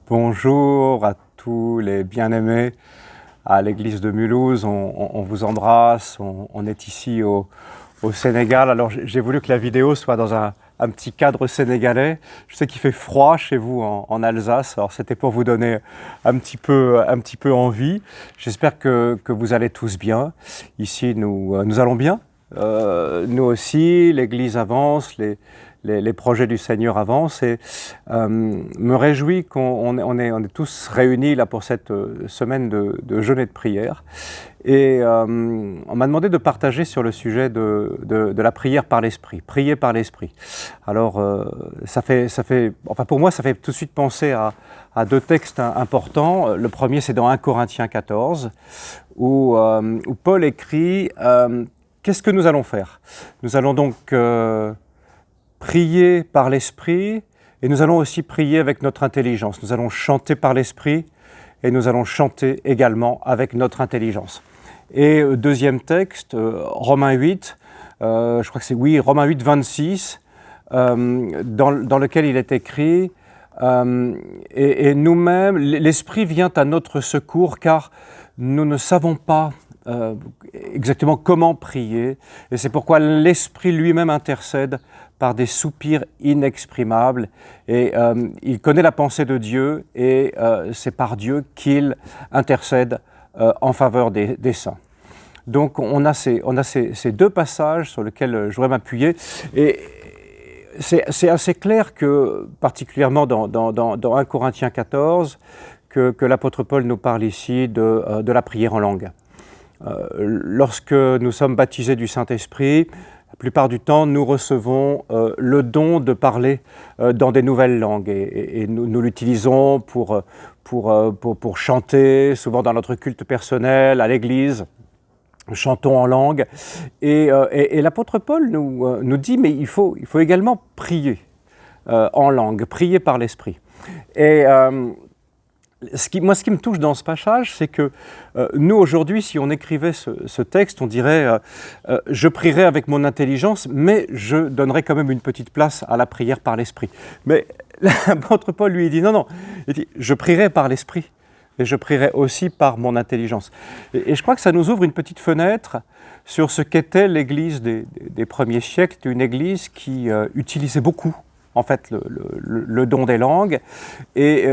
Bonjour à tous les bien-aimés à l'église de Mulhouse, on vous embrasse, on est ici au Sénégal. Alors j'ai voulu que la vidéo soit dans un petit cadre sénégalais. Je sais qu'il fait froid chez vous en Alsace, alors c'était pour vous donner un petit peu envie. J'espère que vous allez tous bien. Ici nous allons bien, nous aussi, l'église avance, les projets du Seigneur avancent et me réjouis qu'on est tous réunis là pour cette semaine de jeûne et de prière. Et on m'a demandé de partager sur le sujet de la prière par l'Esprit, prier par l'Esprit. Alors enfin pour moi ça fait tout de suite penser à deux textes importants. Le premier c'est dans 1 Corinthiens 14 où Paul écrit qu'est-ce que nous allons faire? Nous allons donc prier par l'Esprit et nous allons aussi prier avec notre intelligence. Nous allons chanter par l'Esprit et nous allons chanter également avec notre intelligence. Et deuxième texte, Romains 8, je crois que c'est Romains 8, 26, dans lequel il est écrit et nous-mêmes, l'Esprit vient à notre secours car nous ne savons pas exactement comment prier et c'est pourquoi l'Esprit lui-même intercède par des soupirs inexprimables et il connaît la pensée de Dieu et c'est par Dieu qu'il intercède en faveur des saints. Donc on a ces deux passages sur lesquels je voudrais m'appuyer et c'est assez clair que, particulièrement dans 1 Corinthiens 14, que l'apôtre Paul nous parle ici de la prière en langue. Lorsque nous sommes baptisés du Saint-Esprit, la plupart du temps, nous recevons le don de parler dans des nouvelles langues et nous l'utilisons pour chanter, souvent dans notre culte personnel, à l'église. Chantons en langue. Et l'apôtre Paul nous dit, mais il faut également prier en langue, prier par l'Esprit. Et ce qui me touche dans ce passage, c'est que nous, aujourd'hui, si on écrivait ce texte, on dirait je prierai avec mon intelligence, mais je donnerai quand même une petite place à la prière par l'Esprit. Mais l'apôtre Paul, lui, il dit non, il dit je prierai par l'Esprit, et je prierai aussi par mon intelligence. Et je crois que ça nous ouvre une petite fenêtre sur ce qu'était l'Église des premiers siècles, une Église qui utilisait beaucoup en fait le don des langues, et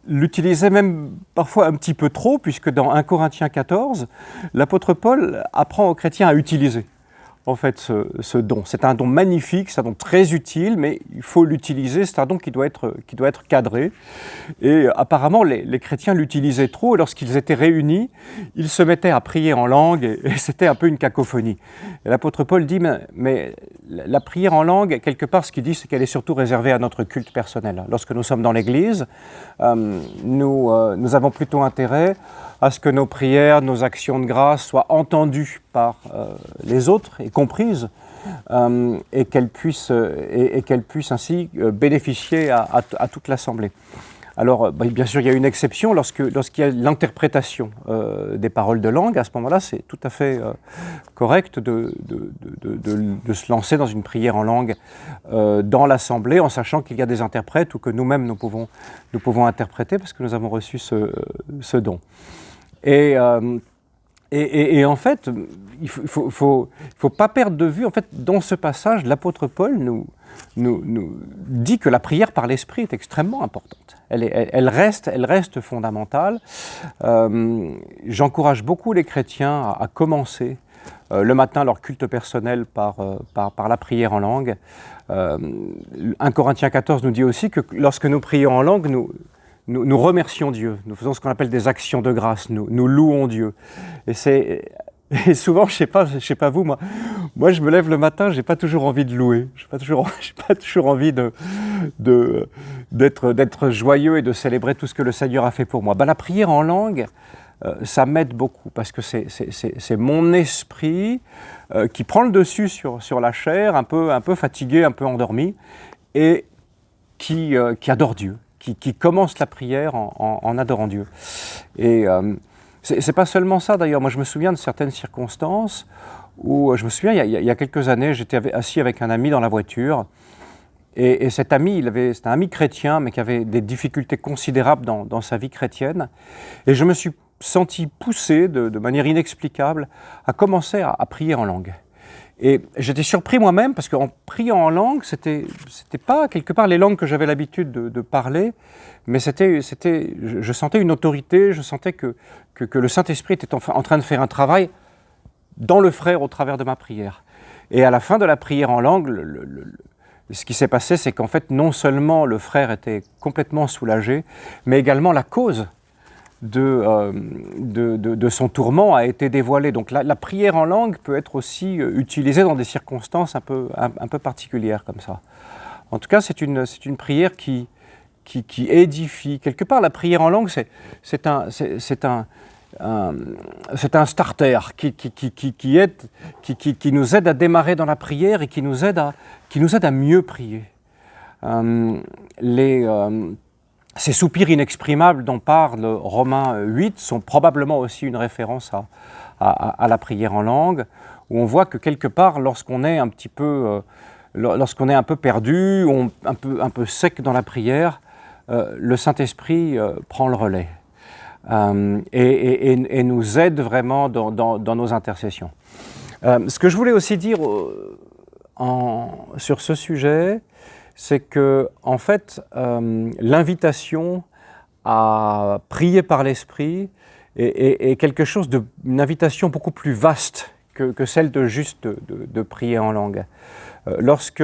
l'utilisait même parfois un petit peu trop, puisque dans 1 Corinthiens 14, l'apôtre Paul apprend aux chrétiens à utiliser en fait ce don. C'est un don magnifique, c'est un don très utile, mais il faut l'utiliser, c'est un don qui doit être cadré. Et apparemment, les chrétiens l'utilisaient trop, et lorsqu'ils étaient réunis, ils se mettaient à prier en langue, et c'était un peu une cacophonie. Et l'apôtre Paul dit, mais la prière en langue, quelque part, ce qu'il dit, c'est qu'elle est surtout réservée à notre culte personnel. Lorsque nous sommes dans l'Église, nous avons plutôt intérêt à ce que nos prières, nos actions de grâce soient entendues par les autres et comprises, et qu'elles puissent ainsi bénéficier à toute l'Assemblée. Alors, bien sûr, il y a une exception lorsqu'il y a l'interprétation des paroles de langue. À ce moment-là, c'est tout à fait correct de se lancer dans une prière en langue dans l'Assemblée, en sachant qu'il y a des interprètes ou que nous-mêmes nous pouvons interpréter parce que nous avons reçu ce don. Et en fait, il faut pas perdre de vue, en fait, dans ce passage, l'apôtre Paul nous dit que la prière par l'Esprit est extrêmement importante. Elle reste fondamentale. J'encourage beaucoup les chrétiens à commencer le matin leur culte personnel par la prière en langue. 1 Corinthiens 14 nous dit aussi que lorsque nous prions en langue, nous remercions Dieu, nous faisons ce qu'on appelle des actions de grâce, nous louons Dieu. Et souvent, je sais pas vous, moi je me lève le matin, j'ai pas toujours envie de louer, j'ai pas toujours envie d'être joyeux et de célébrer tout ce que le Seigneur a fait pour moi. La prière en langue, ça m'aide beaucoup parce que c'est mon esprit qui prend le dessus sur la chair, un peu fatigué, un peu endormi, et qui adore Dieu. Qui commence la prière en adorant Dieu. Et c'est pas seulement ça d'ailleurs, moi je me souviens de certaines circonstances où je me souviens, il y a quelques années, j'étais assis avec un ami dans la voiture, et cet ami, c'était un ami chrétien, mais qui avait des difficultés considérables dans sa vie chrétienne, et je me suis senti poussé de manière inexplicable à commencer à prier en langue. Et j'étais surpris moi-même parce qu'en priant en langue, c'était pas quelque part les langues que j'avais l'habitude de parler, mais je sentais une autorité, je sentais que le Saint-Esprit était en train de faire un travail dans le frère au travers de ma prière. Et à la fin de la prière en langue, ce qui s'est passé, c'est qu'en fait, non seulement le frère était complètement soulagé, mais également la cause de son tourment a été dévoilée. Donc la prière en langue peut être aussi utilisée dans des circonstances un peu particulières comme ça. En tout cas, c'est une prière qui édifie. Quelque part, la prière en langue, c'est un starter qui nous aide à démarrer dans la prière et qui nous aide à mieux prier. Ces soupirs inexprimables dont parle Romains 8 sont probablement aussi une référence à la prière en langue, où on voit que quelque part, lorsqu'on est un peu perdu, un peu sec dans la prière, le Saint-Esprit prend le relais et nous aide vraiment dans nos intercessions. Ce que je voulais aussi dire sur ce sujet, c'est que, en fait, l'invitation à prier par l'Esprit est quelque chose une invitation beaucoup plus vaste que celle de juste de prier en langue. Lorsque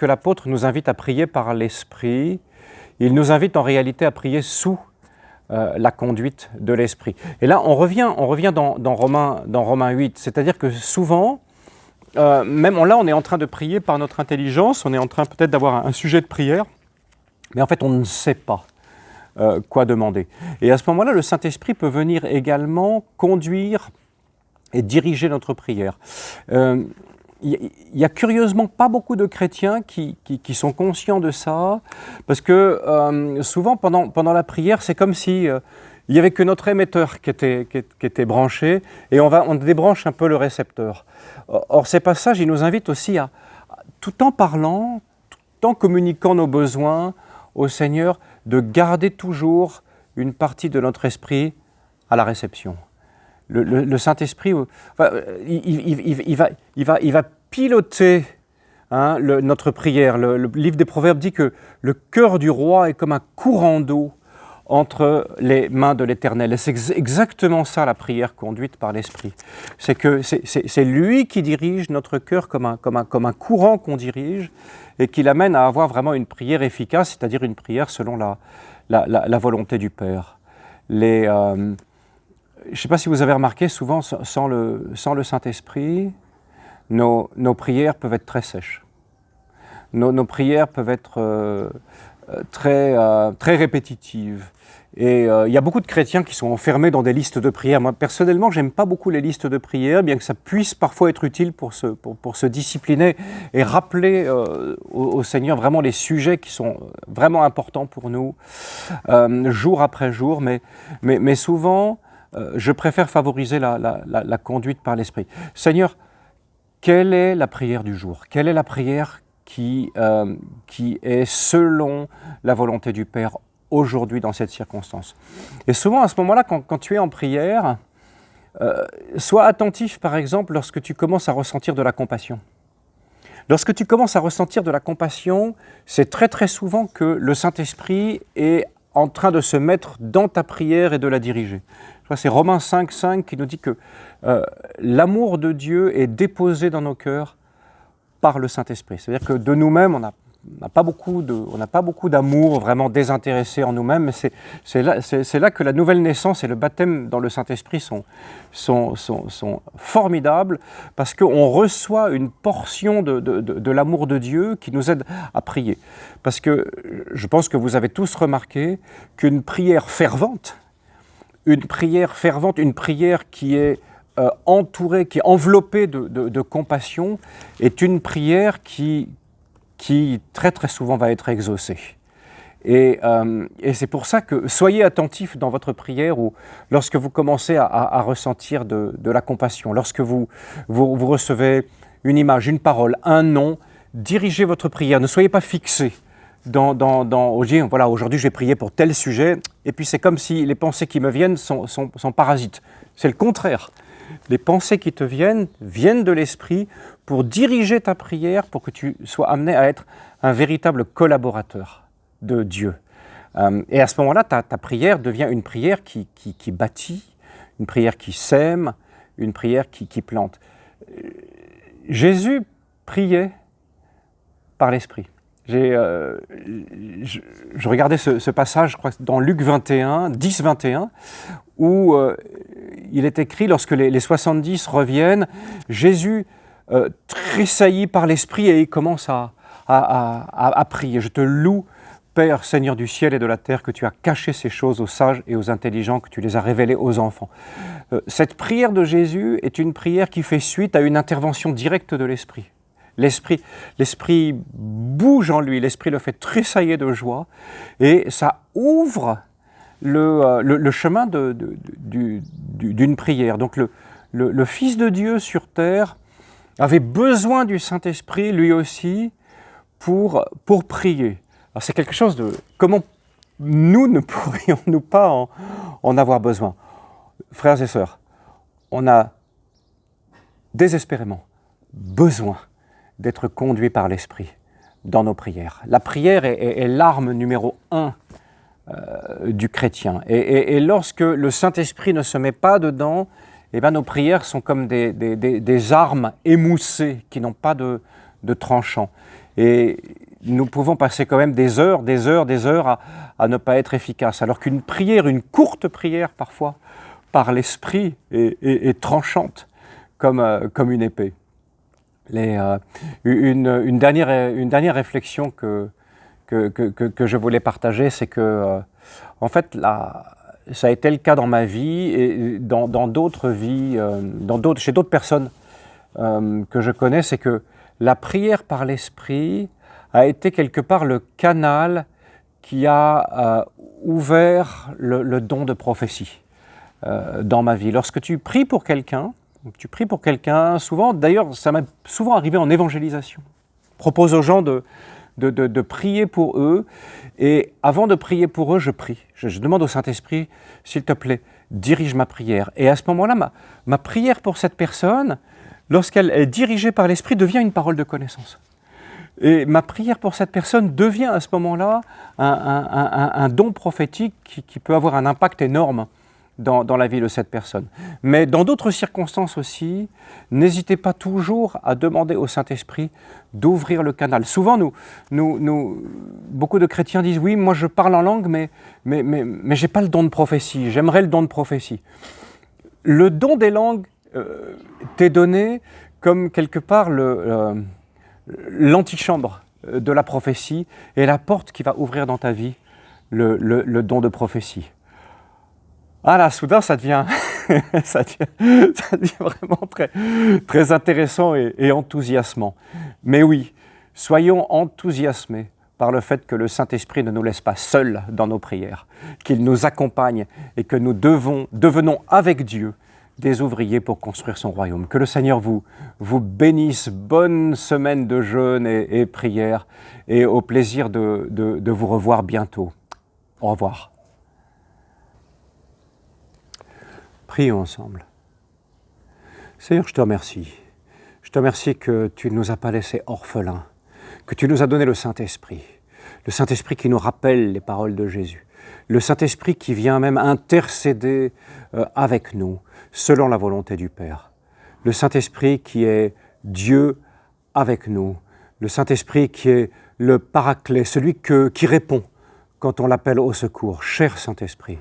l'apôtre nous invite à prier par l'Esprit, il nous invite en réalité à prier sous la conduite de l'Esprit. Et là, on revient dans Romains 8, c'est-à-dire que souvent, même là, on est en train de prier par notre intelligence, on est en train peut-être d'avoir un sujet de prière, mais en fait, on ne sait pas quoi demander. Et à ce moment-là, le Saint-Esprit peut venir également conduire et diriger notre prière. Il y a curieusement pas beaucoup de chrétiens qui sont conscients de ça, parce que souvent, pendant la prière, c'est comme si il n'y avait que notre émetteur qui était branché, et on débranche un peu le récepteur. Or, ces passages, ils nous invitent aussi tout en parlant, tout en communiquant nos besoins au Seigneur, de garder toujours une partie de notre esprit à la réception. Le Saint-Esprit, il va piloter notre prière. Le livre des Proverbes dit que le cœur du roi est comme un courant d'eau entre les mains de l'Éternel. Et c'est exactement ça la prière conduite par l'Esprit. C'est que c'est lui qui dirige notre cœur comme un courant qu'on dirige et qui l'amène à avoir vraiment une prière efficace, c'est-à-dire une prière selon la volonté du Père. Je ne sais pas si vous avez remarqué, souvent sans le Saint-Esprit, nos prières peuvent être très sèches. Nos prières peuvent être très répétitives. Et il y a beaucoup de chrétiens qui sont enfermés dans des listes de prières. Moi, personnellement, j'aime pas beaucoup les listes de prières, bien que ça puisse parfois être utile pour se discipliner et rappeler au Seigneur vraiment les sujets qui sont vraiment importants pour nous, jour après jour. Mais souvent, je préfère favoriser la conduite par l'Esprit. Seigneur, quelle est la prière du jour? Quelle est la prière qui est selon la volonté du Père aujourd'hui dans cette circonstance? Et souvent à ce moment-là, quand tu es en prière, sois attentif par exemple lorsque tu commences à ressentir de la compassion. Lorsque tu commences à ressentir de la compassion, c'est très très souvent que le Saint-Esprit est en train de se mettre dans ta prière et de la diriger. C'est Romains 5,5 qui nous dit que l'amour de Dieu est déposé dans nos cœurs par le Saint-Esprit. C'est-à-dire que de nous-mêmes, on n'a pas beaucoup d'amour vraiment désintéressé en nous-mêmes, mais c'est là que la nouvelle naissance et le baptême dans le Saint-Esprit sont formidables, parce qu'on reçoit une portion de l'amour de Dieu qui nous aide à prier. Parce que je pense que vous avez tous remarqué qu'une prière fervente, une prière qui est entourée, qui est enveloppée de compassion, est une prière qui très très souvent va être exaucée. Et c'est pour ça que soyez attentifs dans votre prière ou lorsque vous commencez à ressentir de la compassion, lorsque vous recevez une image, une parole, un nom, dirigez votre prière. Ne soyez pas fixés voilà, aujourd'hui je vais prier pour tel sujet, et puis c'est comme si les pensées qui me viennent sont parasites. C'est le contraire. Les pensées qui te viennent de l'esprit pour diriger ta prière, pour que tu sois amené à être un véritable collaborateur de Dieu. Et à ce moment-là, ta prière devient une prière qui bâtit, une prière qui sème, une prière qui plante. Jésus priait par l'Esprit. Je regardais ce passage, je crois, dans Luc 21, 10-21, où il est écrit, lorsque les 70 reviennent, Jésus tressaillit par l'Esprit et il commence à prier. Je te loue, Père, Seigneur du ciel et de la terre, que tu as caché ces choses aux sages et aux intelligents, que tu les as révélées aux enfants. Cette prière de Jésus est une prière qui fait suite à une intervention directe de l'Esprit. L'Esprit bouge en lui, l'Esprit le fait tressailler de joie, et ça ouvre le chemin d'une prière. Donc le Fils de Dieu sur terre avait besoin du Saint-Esprit, lui aussi, pour prier. Alors c'est quelque chose de... Comment nous ne pourrions-nous pas en avoir besoin? Frères et sœurs, on a désespérément besoin d'être conduits par l'Esprit dans nos prières. La prière est l'arme numéro 1 du chrétien. Et lorsque le Saint-Esprit ne se met pas dedans, eh bien, nos prières sont comme des armes émoussées qui n'ont pas de tranchant. Et nous pouvons passer quand même des heures à ne pas être efficaces. Alors qu'une prière, une courte prière parfois, par l'Esprit, est tranchante comme une épée. Une dernière réflexion que je voulais partager, c'est que, en fait, ça a été le cas dans ma vie et dans d'autres vies, chez d'autres personnes que je connais, c'est que la prière par l'Esprit a été quelque part le canal qui a ouvert le don de prophétie dans ma vie. Lorsque tu pries pour quelqu'un, souvent, d'ailleurs, ça m'est souvent arrivé en évangélisation. Je propose aux gens de prier pour eux, et avant de prier pour eux, je prie. Je demande au Saint-Esprit, s'il te plaît, dirige ma prière. Et à ce moment-là, ma prière pour cette personne, lorsqu'elle est dirigée par l'Esprit, devient une parole de connaissance. Et ma prière pour cette personne devient à ce moment-là un don prophétique qui peut avoir un impact énorme dans la vie de cette personne. Mais dans d'autres circonstances aussi, n'hésitez pas toujours à demander au Saint-Esprit d'ouvrir le canal. Souvent, beaucoup de chrétiens disent « Oui, moi je parle en langue, mais je n'ai pas le don de prophétie, j'aimerais le don de prophétie. » Le don des langues t'est donné comme quelque part l'antichambre de la prophétie et la porte qui va ouvrir dans ta vie le don de prophétie. Ah là, soudain, ça devient vraiment très, très intéressant et enthousiasmant. Mais oui, soyons enthousiasmés par le fait que le Saint-Esprit ne nous laisse pas seuls dans nos prières, qu'il nous accompagne et que nous devenons avec Dieu des ouvriers pour construire son royaume. Que le Seigneur vous bénisse. Bonne semaine de jeûne et prière, et au plaisir de vous revoir bientôt. Au revoir. Prions ensemble. Seigneur, je te remercie. Je te remercie que tu ne nous as pas laissés orphelins, que tu nous as donné le Saint-Esprit qui nous rappelle les paroles de Jésus, le Saint-Esprit qui vient même intercéder avec nous, selon la volonté du Père, le Saint-Esprit qui est Dieu avec nous, le Saint-Esprit qui est le Paraclet, celui qui répond quand on l'appelle au secours. Cher Saint-Esprit,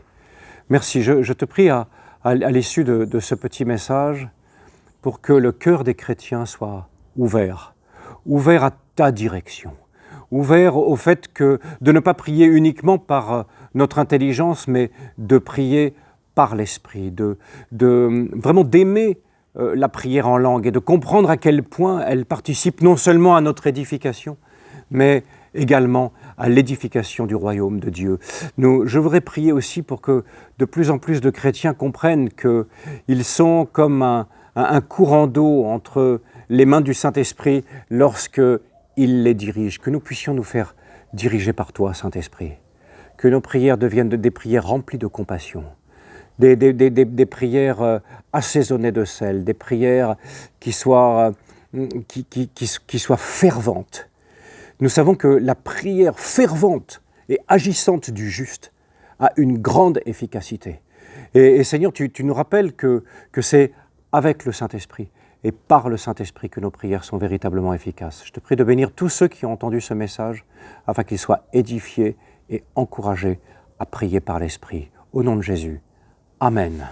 merci, je te prie à l'issue de ce petit message, pour que le cœur des chrétiens soit ouvert à ta direction, ouvert au fait de ne pas prier uniquement par notre intelligence, mais de prier par l'Esprit, vraiment d'aimer la prière en langue et de comprendre à quel point elle participe non seulement à notre édification, mais également à l'édification du royaume de Dieu. Je voudrais prier aussi pour que de plus en plus de chrétiens comprennent qu'ils sont comme un courant d'eau entre les mains du Saint-Esprit lorsqu'il les dirige, que nous puissions nous faire diriger par toi, Saint-Esprit, que nos prières deviennent des prières remplies de compassion, des prières assaisonnées de sel, des prières qui soient ferventes. Nous savons que la prière fervente et agissante du juste a une grande efficacité. Et Seigneur, tu nous rappelles que c'est avec le Saint-Esprit et par le Saint-Esprit que nos prières sont véritablement efficaces. Je te prie de bénir tous ceux qui ont entendu ce message afin qu'ils soient édifiés et encouragés à prier par l'Esprit. Au nom de Jésus. Amen.